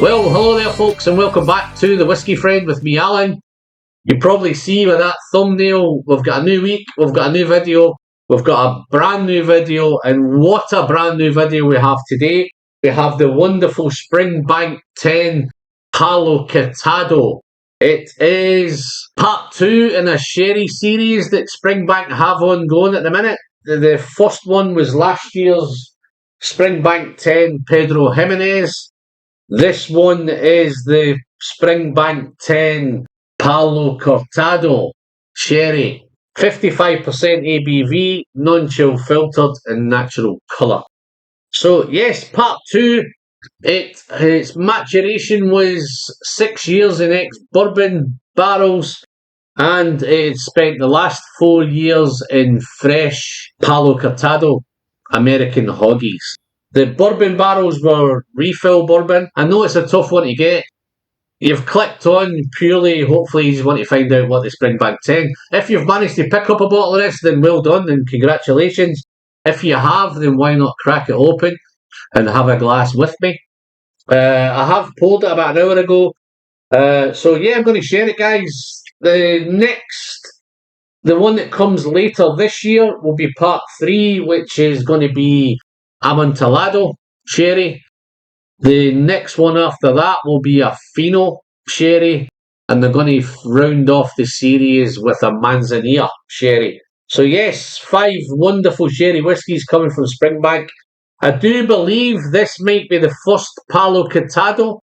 Well, hello there folks, and welcome back to The Whiskey Friend with me, Alan. You probably see with that thumbnail, we've got a new week, we've got a new video, we've got a brand new video, and what a brand new video we have today. We have the wonderful Springbank 10 PALO CORTADO. It is part 2 in a sherry series that Springbank have ongoing at the minute. The first one was last year's Springbank 10 Pedro Jimenez. This one is the Springbank 10 PALO CORTADO Sherry. 55% ABV, non-chill filtered and natural colour. So yes, part 2, its maturation was 6 years in ex-bourbon barrels, and it spent the last 4 years in fresh PALO CORTADO American Hoggies. The bourbon barrels were refill bourbon. I know it's a tough one to get. You've clicked on purely, hopefully you want to find out what the Springbank 10. If you've managed to pick up a bottle of this, then well done and congratulations. If you have, then why not crack it open and have a glass with me. I have pulled it about an hour ago. So yeah, I'm going to share it, guys. The one that comes later this year will be part 3, which is going to be Amontillado Sherry. The next one after that will be a Fino Sherry, and they're going to round off the series with a Manzanilla Sherry. So yes, 5 wonderful sherry whiskies coming from Springbank. I do believe this might be the first PALO CORTADO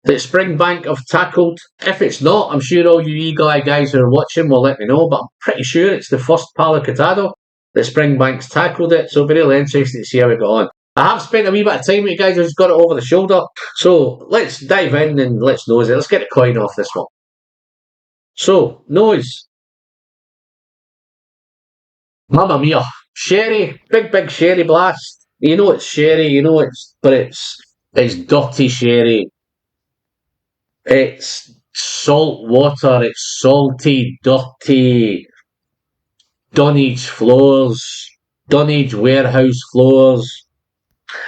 that Springbank have tackled. If it's not, I'm sure all you eagle-eye guys who are watching will let me know, but I'm pretty sure it's the first PALO CORTADO that Springbank's tackled it, so it'll be really interesting to see how we got on. I have spent a wee bit of time with you guys, I've just got it over the shoulder, so let's dive in and let's nose it. Let's get the coin off this one. So, nose. Mamma mia. Sherry, big sherry blast. You know it's sherry, you know but it's dirty sherry. It's salt water, it's salty, dirty, dunnage floors, dunnage warehouse floors.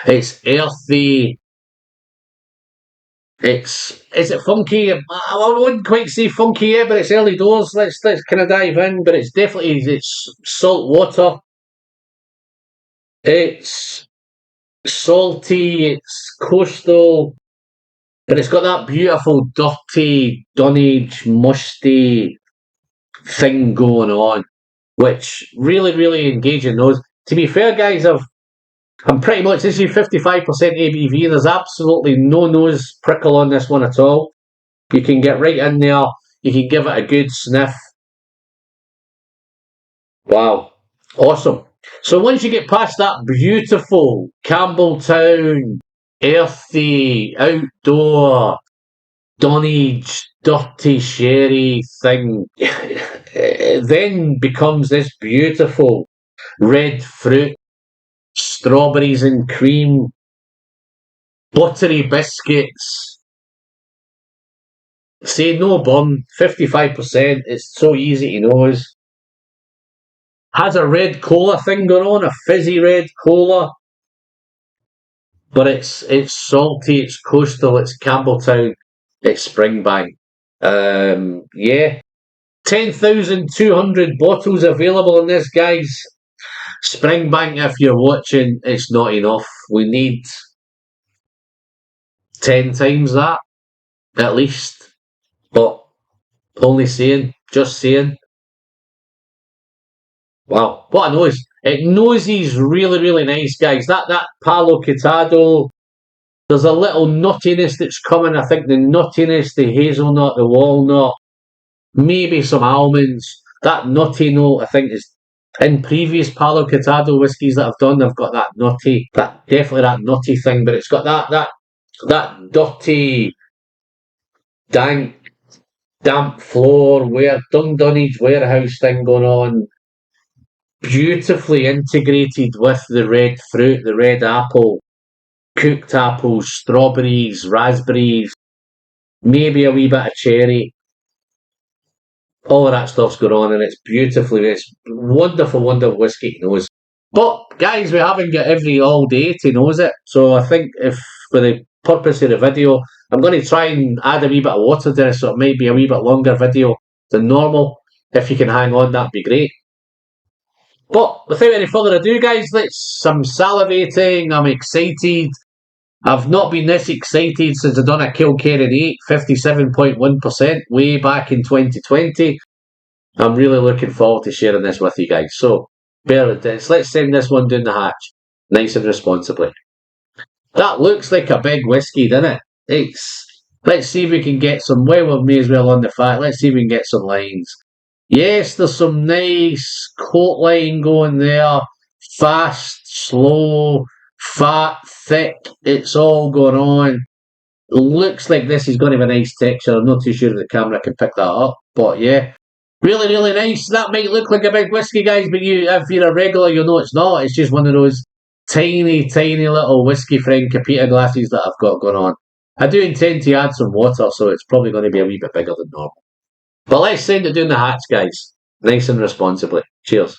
It's earthy. Is it funky? I wouldn't quite say funky yet, but it's early doors. Let's kind of dive in. But it's salt water. It's salty. It's coastal, but it's got that beautiful, dirty, dunnage, musty thing going on, which really engaging those. To be fair, guys, I'm pretty much, this is 55% ABV. There's absolutely no nose prickle on this one at all. You can get right in there. You can give it a good sniff. Wow. Awesome. So once you get past that beautiful Campbelltown, earthy, outdoor, dunnage, dirty sherry thing, it then becomes this beautiful red fruit, strawberries and cream, buttery biscuits. Say no burn, 55%, it's so easy to nose. Has a red cola thing going on, a fizzy red cola. But it's salty, it's coastal, it's Campbelltown, it's Springbank. Yeah. 10,200 bottles available in this, guys. Springbank, if you're watching, it's not enough. We need 10 times that, at least. But only saying, just saying. Wow, what a nose. It noses really nice, guys. That PALO CORTADO, there's a little nuttiness that's coming. I think the nuttiness, the hazelnut, the walnut, maybe some almonds. That nutty note, I think, is in previous PALO CORTADO whiskies that I've done. I've got that nutty, definitely that nutty thing, but it's got that dirty, damp floor, dunnage warehouse thing going on. Beautifully integrated with the red fruit, the red apple, cooked apples, strawberries, raspberries, maybe a wee bit of cherry. All of that stuff's going on, and it's wonderful whiskey to nose. But guys, we haven't got all day to nose it, so I think if for the purpose of the video. I'm going to try and add a wee bit of water to this, so it might be a wee bit longer video than normal. If you can hang on, that'd be great. But without any further ado, guys, I'm salivating. I'm excited. I've not been this excited since I done a Kilkerran 8, 57.1%, way back in 2020. I'm really looking forward to sharing this with you guys. So, bear with this. Let's send this one down the hatch, nice and responsibly. That looks like a big whiskey, doesn't it? Let's see if we can get some, well, we may as well on the fat. Let's see if we can get some lines. Yes, there's some nice coat line going there. Fast, slow, fat, thick. It's all going on. Looks like this is going to have a nice texture. I'm not too sure if the camera can pick that up, but yeah. Really, really nice. That might look like a big whiskey, guys, but if you're a regular, you'll know it's not. It's just one of those tiny, tiny little whiskey friend Capita glasses that I've got going on. I do intend to add some water, so it's probably going to be a wee bit bigger than normal. But let's send it down the hatch, guys. Nice and responsibly. Cheers.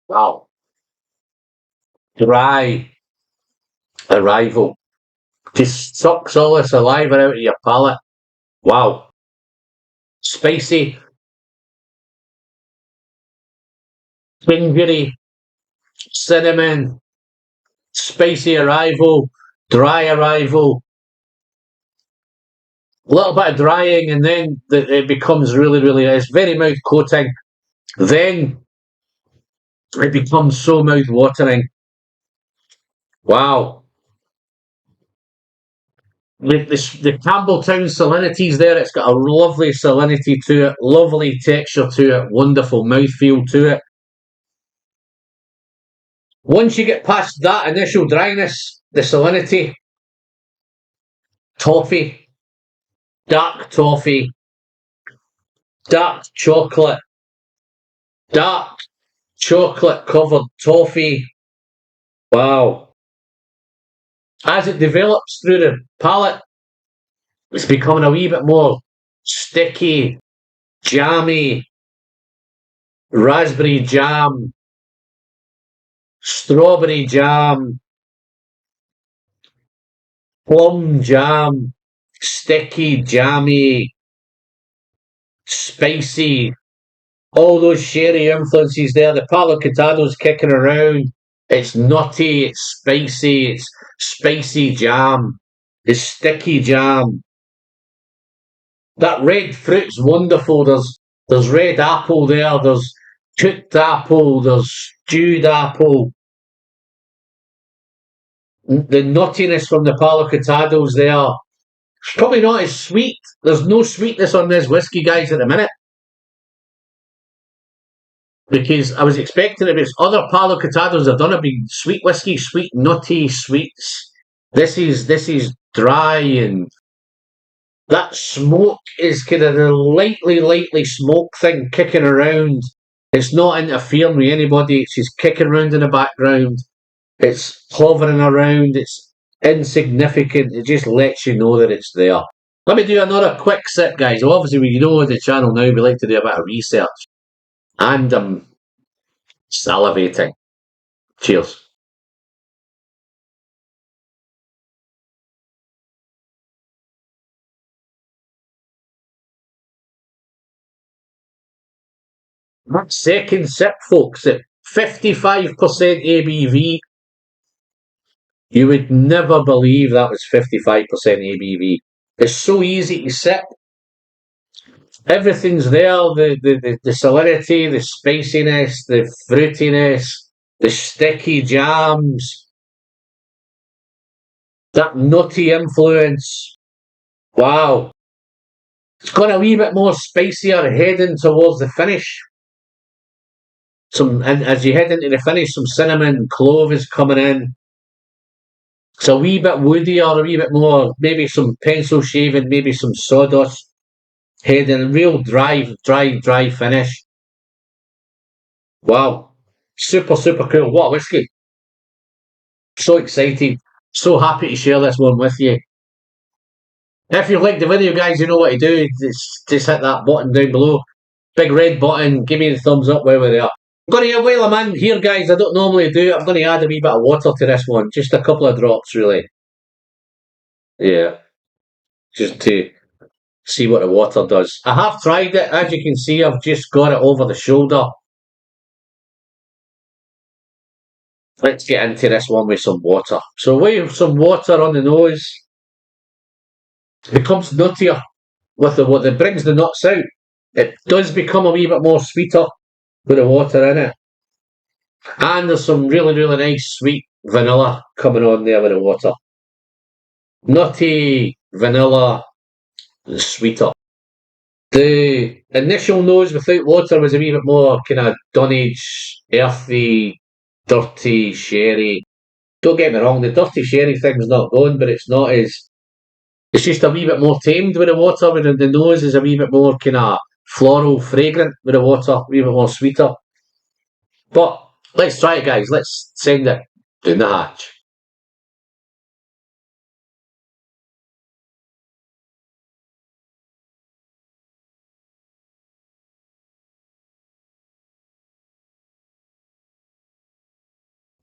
Wow. Dry arrival. Just sucks all the saliva out of your palate. Wow. Spicy, gingery, cinnamon, spicy arrival, dry arrival, a little bit of drying, and then it becomes really, really, it's very mouth coating. Then it becomes so mouth watering. Wow. The Campbelltown salinity's there. It's got a lovely salinity to it, lovely texture to it, wonderful mouthfeel to it. Once you get past that initial dryness, the salinity, toffee, dark toffee, dark chocolate covered toffee. Wow. As it develops through the palate, it's becoming a wee bit more sticky, jammy, raspberry jam, strawberry jam, plum jam, sticky, jammy, spicy, all those sherry influences there. The Palo Cortado's kicking around. It's nutty, it's spicy jam, it's sticky jam. That red fruit's wonderful. There's red apple there, there's cooked apple, there's stewed apple. The nuttiness from the Palo Cortado's there. It's probably not as sweet. There's no sweetness on this whiskey, guys, at the minute. Because I was expecting if it's other Palo Cortados I've done, it'd be sweet whiskey, sweet nutty sweets. This is dry, and that smoke is kind of the lightly smoke thing kicking around. It's not interfering with anybody. It's just kicking around in the background. It's hovering around. It's insignificant. It just lets you know that it's there. Let me do another quick sip, guys. So obviously, we know the channel now, we like to do a bit of research. And I'm salivating. Cheers. That second sip, folks, at 55% ABV, you would never believe that was 55% ABV. It's so easy to sip. Everything's there, the salinity, the spiciness, the fruitiness, the sticky jams, that nutty influence. Wow. It's got a wee bit more spicier heading towards the finish. And as you head into the finish, some cinnamon, clove is coming in. It's a wee bit woodier, a wee bit more, maybe some pencil shaving, maybe some sawdust. Heading, real dry finish. Wow. Super cool. What a whiskey. So excited. So happy to share this one with you. If you liked the video, guys, you know what to do. Just hit that button down below. Big red button. Give me the thumbs up while we're there. I'm going to, while I'm in here, guys, I don't normally do it. I'm going to add a wee bit of water to this one. Just a couple of drops, really. Yeah. Just to see what the water does. I have tried it. As you can see, I've just got it over the shoulder. Let's get into this one with some water. So with some water on the nose, it becomes nuttier with the what that brings the nuts out. It does become a wee bit more sweeter with the water in it. And there's some really, really nice sweet vanilla coming on there with the water. Nutty, vanilla, and sweeter. The initial nose without water was a wee bit more kind of Dunnage, earthy, dirty sherry. Don't get me wrong, the dirty sherry thing's not going, but it's not as. It's just a wee bit more tamed with the water, with the nose is a wee bit more kind of floral, fragrant with the water, a wee bit more sweeter. But let's try it, guys. Let's send it down the hatch.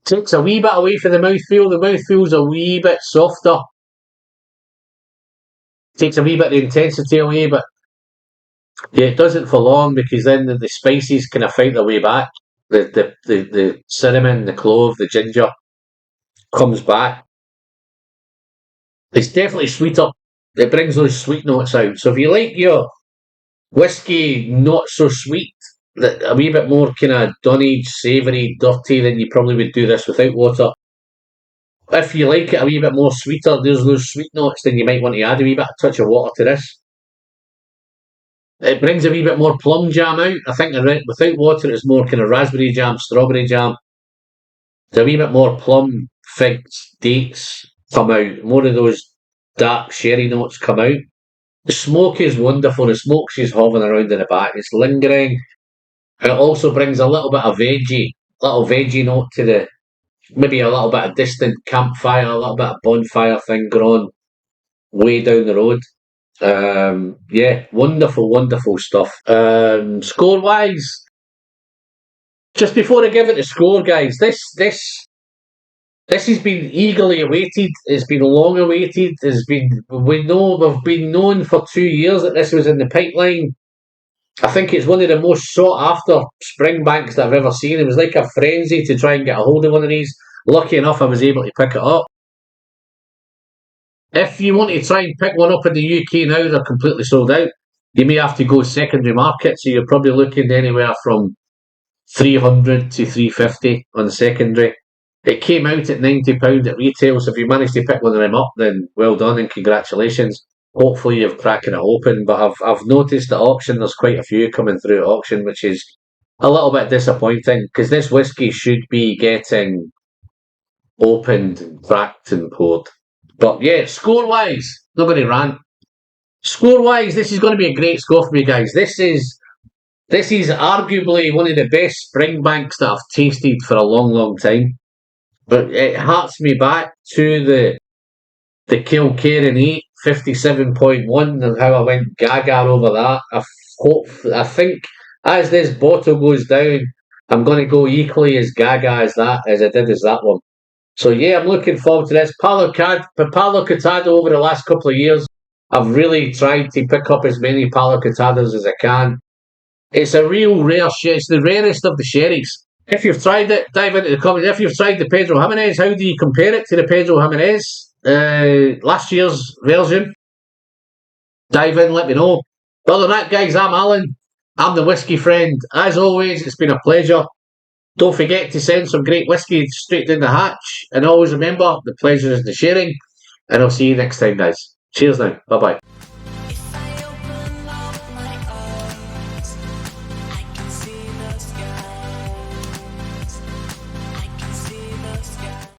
Takes a wee bit away from the mouthfeel. The mouthfeel's a wee bit softer. Takes a wee bit of the intensity away, but yeah, it doesn't for long because then the spices kind of fight their way back. The cinnamon, the clove, the ginger comes back. It's definitely sweeter. It brings those sweet notes out. So if you like your whiskey not so sweet, a wee bit more kind of Dunnage, savoury, dirty, then you probably would do this without water. If you like it a wee bit more sweeter, there's those sweet notes, then you might want to add a wee bit of touch of water to this. It brings a wee bit more plum jam out. I think without water it's more kind of raspberry jam, strawberry jam. There's a wee bit more plum, figs, dates come out. More of those dark sherry notes come out. The smoke is wonderful. The smoke she's hovering around in the back. It's lingering. And it also brings a little bit of little veggie note to the, maybe a little bit of distant campfire, a little bit of bonfire thing going on way down the road. Yeah, wonderful, wonderful stuff. Score wise, just before I give it a score, guys, this has been eagerly awaited. It's been long awaited. We've been known for 2 years that this was in the pipeline. I think it's one of the most sought after Springbanks that I've ever seen. It was like a frenzy to try and get a hold of one of these. Lucky enough, I was able to pick it up. If you want to try and pick one up in the UK now, they're completely sold out. You may have to go secondary market, so you're probably looking anywhere from 300 to 350 on secondary. It came out at £90 at retail, so if you managed to pick one of them up, then well done and congratulations. Hopefully you've cracking it open, but I've noticed at auction there's quite a few coming through at auction, which is a little bit disappointing because this whiskey should be getting opened and cracked and poured. But yeah, score wise, not going to rant. Score wise, this is going to be a great score for me, guys. This is arguably one of the best Springbanks that I've tasted for a long, long time. But it harks me back to the Kilkerran 8, 57.1, and how I went gaga over that. I think as this bottle goes down, I'm going to go equally as gaga as I did as that one. So yeah, I'm looking forward to this. PALO Cortado over the last couple of years, I've really tried to pick up as many PALO Cortados as I can. It's a real rare sherry. It's the rarest of the sherries. If you've tried it, dive into the comments. If you've tried the Pedro Jimenez, how do you compare it to the Pedro Jimenez? Last year's version? Dive in, let me know. But other than that, guys, I'm Alan. I'm the Whiskey Friend. As always, it's been a pleasure. Don't forget to send some great whiskey straight down the hatch. And always remember, the pleasure is the sharing. And I'll see you next time, guys. Cheers now. Bye-bye.